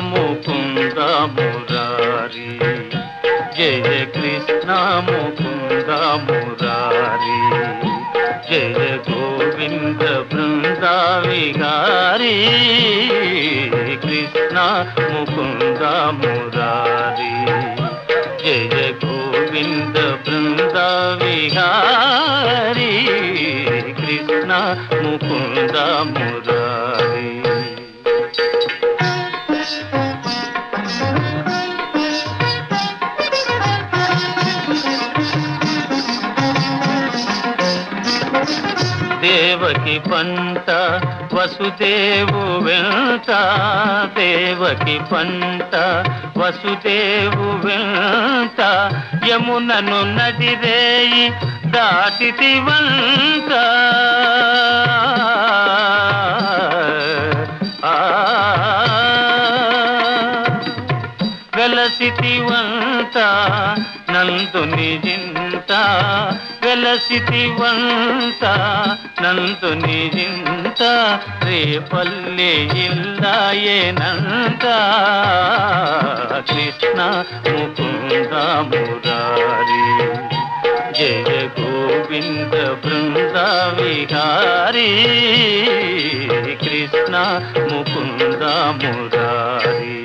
ముకుంద మురారి, జయ కృష్ణ ముకుంద మురారి, జయ గోవింద బృంద విహారీ, కృష్ణ ముకుంద మురారి, జయ గోవింద బృంద విహారీ, కృష్ణ ముకుంద మురారి. దేవకి పంట వసుదేవు వెంట, దేవకి పంట వసుదేవు వెంట, యమునను నదిరేయి దాటితి వంట. వెలసితి వంట నందుని జింత, వెలసితి వంట నందుని జింత, రేపల్లె ఇల్లాయేనంత, కృష్ణ ముకుంద మురారి, జయ గోవింద బృంద విహారీ, కృష్ణ ముకుంద మురారి.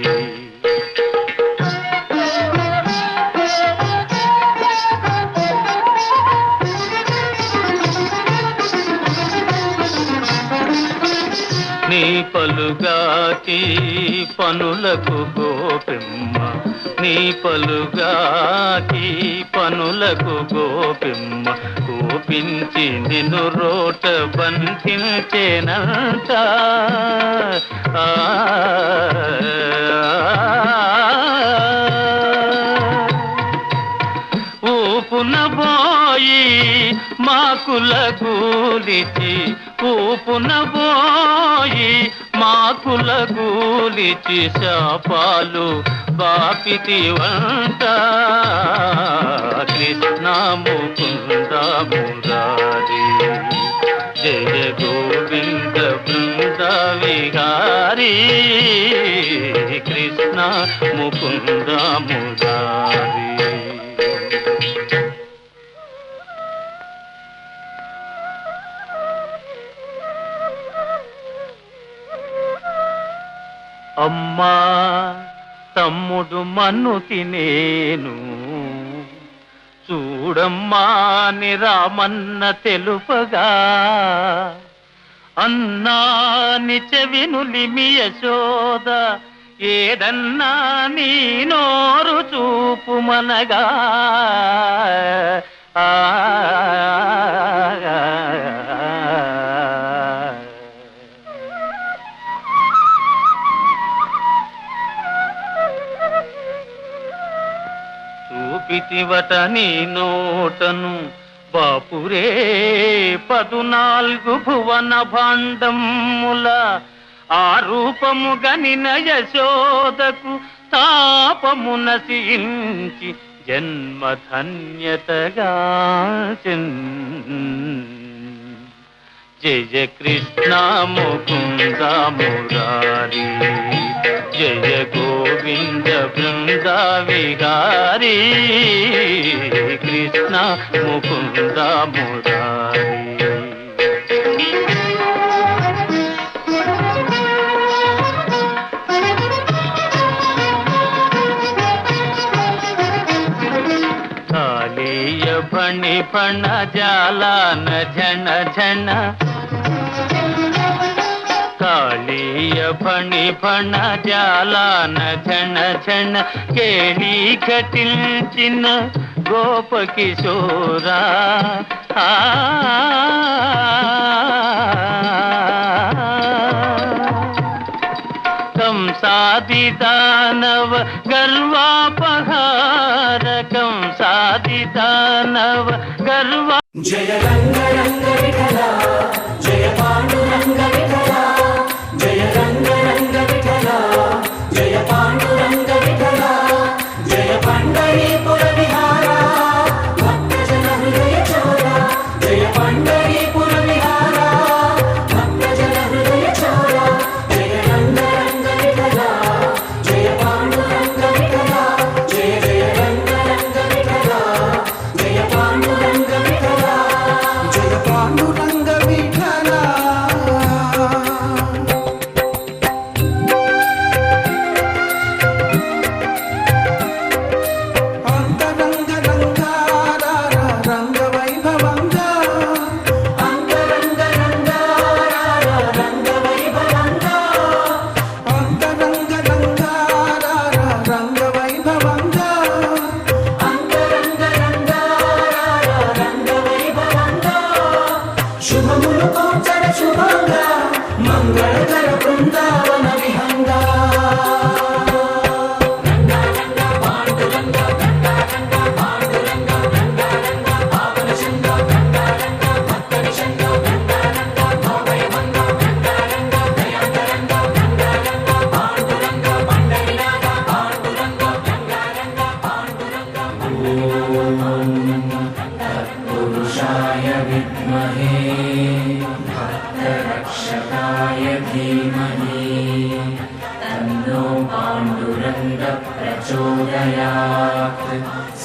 నీ పలుగాకి పనులకు గోపిమ్మ, నీ పలుగాకి పనులకు గోపిమ్మ, గోపించి నిన్ను రోట బంధించేనంట. ఊపున పోయి మాకుల గూలిచి, ఊపున పోయి మాకుల గూలిచి, శాపాలు బాపితి వంట, కృష్ణ ముకుంద మురారి, జయ గోవింద బృంద విహారీ, కృష్ణ ముకుంద మురారి. అమ్మా తమ్ముడు మన్నుతి నేను, చూడమ్మా ని రామన్న తెలుపగా, అన్నా ని చెవినులిమి యశోద, ఏడన్నా నీ నోరు చూపుమనగా, చూపితివట నీ నోటను బాపురే 14 భువన భాండముల, ఆ రూపము గనిన యశోదకు తాపము నశించి జన్మధన్యతగా. జయ కృష్ణ ముకుంద మురారి, జయ గోవింద బృంద విహారీ, కృష్ణ ముకుంద మురారి. కాళీయ ఫణి ఫణ జాలాన ఝణ ఝణ, కాళీయ ఫణి ఫణ జాలాన ఝణ ఝణ, కేళీ ఘటించిన గోపకిశోరా. కంసాది దానవ గర్వాపహార, కంసాది దానవ గర్వా. జయ రంగ రంగ విఠల, జయ పాండురంగ విఠల, జయ రంగ రంగ విఠల, జయ పాండురంగ విఠల, జయ పండరీపుర విహార, భక్తజన హృదయ చోర, జయ పండరీపుర విహార, భక్తజన హృదయ చోర, జయ రంగ రంగ విఠల, శుభములు కోచర శుభంగా మంగళకర బృందావన విహంగా पुरुषाय विद्महे भक्तरक्षकाय धीमहि तन्नो पाण्डुरङ्ग प्रचोदयात्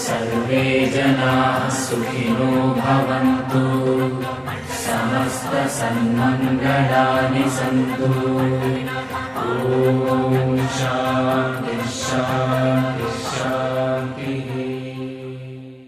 सर्वे जनाः सुखिनो भवन्तु समस्तसन्मङ्गलानि सन्तु